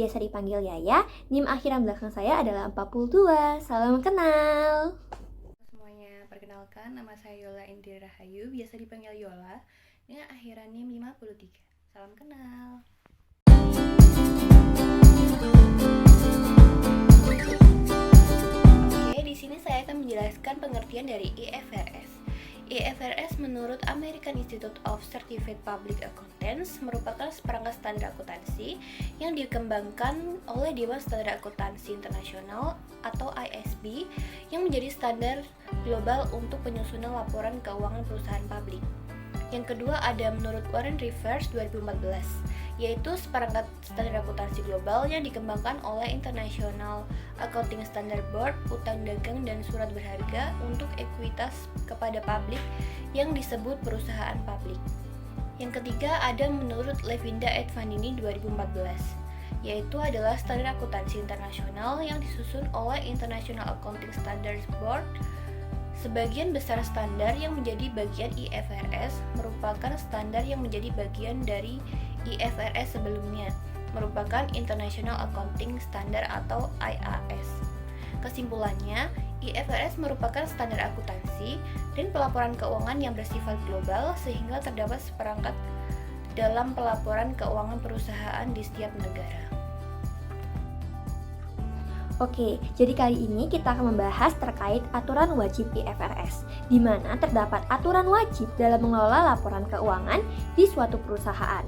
biasa dipanggil Yaya. NIM akhiran belakang saya adalah 42. Salam kenal. Semuanya, perkenalkan nama saya Yola Indira Rahayu, biasa dipanggil Yola, dengan akhiran NIM 53. Salam kenal. Oke, di sini saya akan menjelaskan pengertian dari IFRS. IFRS menurut American Institute of Certified Public Accountants merupakan seperangkat standar akuntansi yang dikembangkan oleh Dewan Standar Akuntansi Internasional atau ISB yang menjadi standar global untuk penyusunan laporan keuangan perusahaan publik. Yang kedua ada menurut Warren Rivers 2014, yaitu seperangkat standar akuntansi global yang dikembangkan oleh International Accounting Standard Board, utang dagang dan surat berharga untuk ekuitas kepada publik yang disebut perusahaan publik. Yang ketiga ada menurut Levinda et Vandini 2014, yaitu adalah standar akuntansi internasional yang disusun oleh International Accounting Standards Board. Sebagian besar standar yang menjadi bagian IFRS merupakan standar yang menjadi bagian dari IFRS sebelumnya, merupakan International Accounting Standard atau IAS. Kesimpulannya, IFRS merupakan standar akuntansi dan pelaporan keuangan yang bersifat global sehingga terdapat seperangkat dalam pelaporan keuangan perusahaan di setiap negara. Oke, jadi kali ini kita akan membahas terkait aturan wajib IFRS, di mana terdapat aturan wajib dalam mengelola laporan keuangan di suatu perusahaan.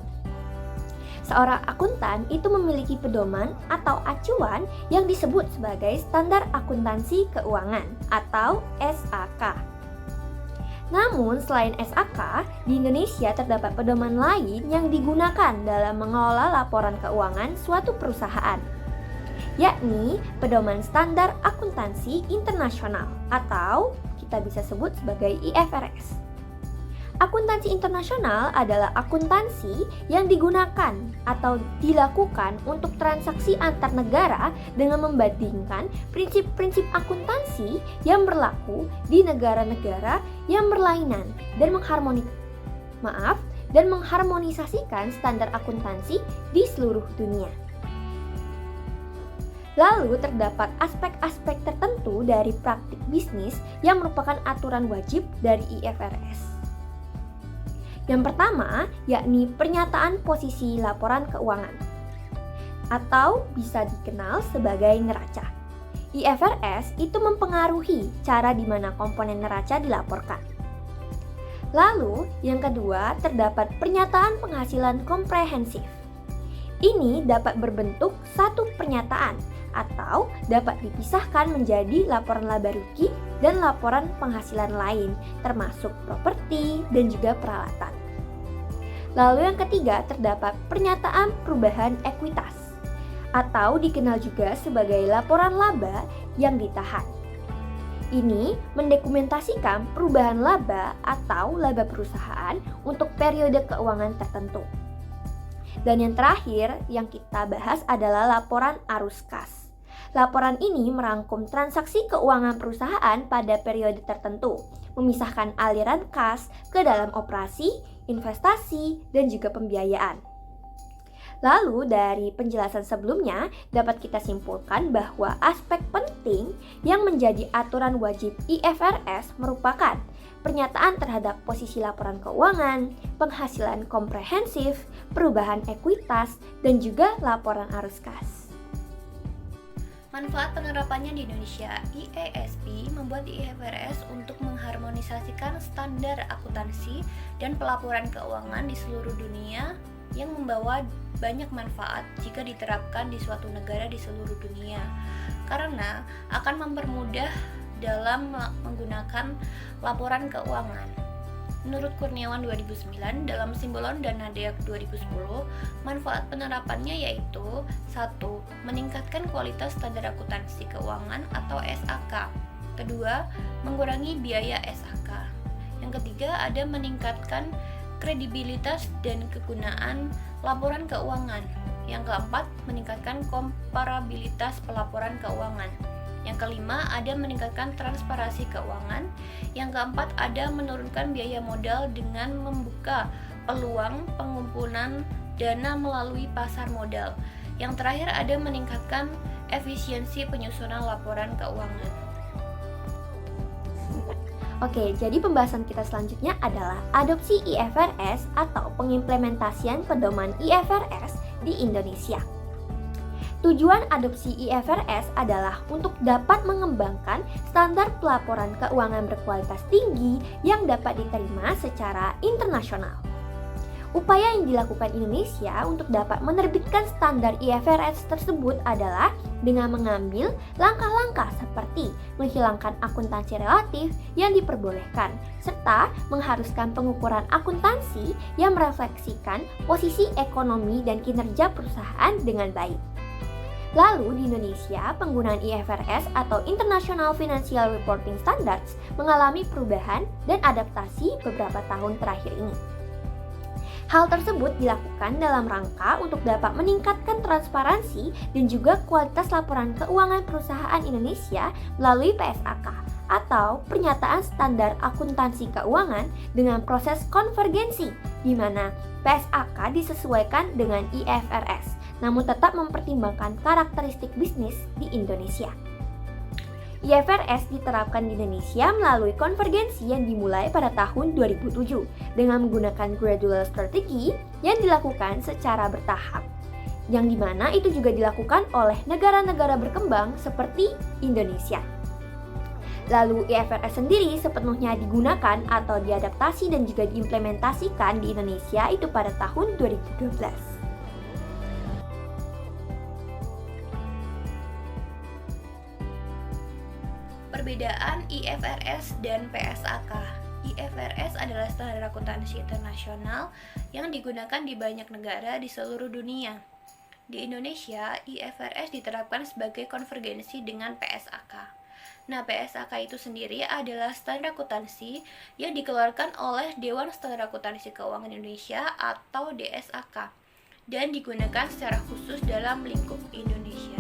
Seorang akuntan itu memiliki pedoman atau acuan yang disebut sebagai Standar Akuntansi Keuangan atau SAK. Namun, selain SAK, di Indonesia terdapat pedoman lain yang digunakan dalam mengelola laporan keuangan suatu perusahaan, yakni Pedoman Standar Akuntansi Internasional atau kita bisa sebut sebagai IFRS. Akuntansi internasional adalah akuntansi yang digunakan atau dilakukan untuk transaksi antar negara dengan membandingkan prinsip-prinsip akuntansi yang berlaku di negara-negara yang berlainan dan mengharmonisasikan standar akuntansi di seluruh dunia. Lalu terdapat aspek-aspek tertentu dari praktik bisnis yang merupakan aturan wajib dari IFRS. Yang pertama, yakni pernyataan posisi laporan keuangan atau bisa dikenal sebagai neraca. IFRS itu mempengaruhi cara di mana komponen neraca dilaporkan. Lalu, yang kedua, terdapat pernyataan penghasilan komprehensif. Ini dapat berbentuk satu pernyataan atau dapat dipisahkan menjadi laporan laba rugi dan laporan penghasilan lain, termasuk properti dan juga peralatan. Lalu yang ketiga terdapat pernyataan perubahan ekuitas atau dikenal juga sebagai laporan laba yang ditahan. Ini mendokumentasikan perubahan laba atau laba perusahaan untuk periode keuangan tertentu. Dan yang terakhir yang kita bahas adalah laporan arus kas. Laporan ini merangkum transaksi keuangan perusahaan pada periode tertentu, memisahkan aliran kas ke dalam operasi, investasi, dan juga pembiayaan. Lalu dari penjelasan sebelumnya dapat kita simpulkan bahwa aspek penting yang menjadi aturan wajib IFRS merupakan pernyataan terhadap posisi laporan keuangan, penghasilan komprehensif, perubahan ekuitas, dan juga laporan arus kas. Manfaat penerapannya di Indonesia, IASB membuat IFRS untuk mengharmonisasikan standar akuntansi dan pelaporan keuangan di seluruh dunia yang membawa banyak manfaat jika diterapkan di suatu negara di seluruh dunia, karena akan mempermudah dalam menggunakan laporan keuangan. Menurut Kurniawan 2009 dalam Simbolon Dana Deak 2010, manfaat penerapannya yaitu 1. Meningkatkan kualitas standar akuntansi keuangan atau SAK. Kedua, mengurangi biaya SAK. Yang ketiga, ada meningkatkan kredibilitas dan kegunaan laporan keuangan. Yang keempat, meningkatkan komparabilitas pelaporan keuangan. Yang kelima, ada meningkatkan transparansi keuangan. Yang keempat, ada menurunkan biaya modal dengan membuka peluang pengumpulan dana melalui pasar modal. Yang terakhir ada meningkatkan efisiensi penyusunan laporan keuangan. Oke, jadi pembahasan kita selanjutnya adalah adopsi IFRS atau pengimplementasian pedoman IFRS di Indonesia. Tujuan adopsi IFRS adalah untuk dapat mengembangkan standar pelaporan keuangan berkualitas tinggi yang dapat diterima secara internasional. Upaya yang dilakukan Indonesia untuk dapat menerbitkan standar IFRS tersebut adalah dengan mengambil langkah-langkah seperti menghilangkan akuntansi relatif yang diperbolehkan, serta mengharuskan pengukuran akuntansi yang merefleksikan posisi ekonomi dan kinerja perusahaan dengan baik. Lalu di Indonesia, penggunaan IFRS atau International Financial Reporting Standards mengalami perubahan dan adaptasi beberapa tahun terakhir ini. Hal tersebut dilakukan dalam rangka untuk dapat meningkatkan transparansi dan juga kualitas laporan keuangan perusahaan Indonesia melalui PSAK atau Pernyataan Standar Akuntansi Keuangan dengan proses konvergensi, di mana PSAK disesuaikan dengan IFRS, namun tetap mempertimbangkan karakteristik bisnis di Indonesia. IFRS diterapkan di Indonesia melalui konvergensi yang dimulai pada tahun 2007 dengan menggunakan gradual strategi yang dilakukan secara bertahap, yang dimana itu juga dilakukan oleh negara-negara berkembang seperti Indonesia. Lalu IFRS sendiri sepenuhnya digunakan atau diadaptasi dan juga diimplementasikan di Indonesia itu pada tahun 2012. Perbedaan IFRS dan PSAK. IFRS adalah standar akuntansi internasional yang digunakan di banyak negara di seluruh dunia. Di Indonesia, IFRS diterapkan sebagai konvergensi dengan PSAK. Nah, PSAK itu sendiri adalah standar akuntansi yang dikeluarkan oleh Dewan Standar Akuntansi Keuangan Indonesia atau DSAK dan digunakan secara khusus dalam lingkup Indonesia.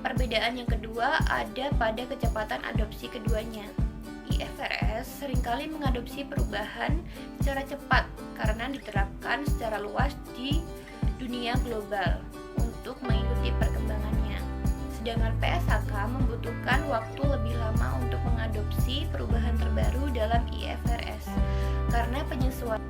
Perbedaan yang kedua ada pada kecepatan adopsi keduanya. IFRS seringkali mengadopsi perubahan secara cepat karena diterapkan secara luas di dunia global untuk mengikuti perkembangannya. Sedangkan PSAK membutuhkan waktu lebih lama untuk mengadopsi perubahan terbaru dalam IFRS karena penyesuaian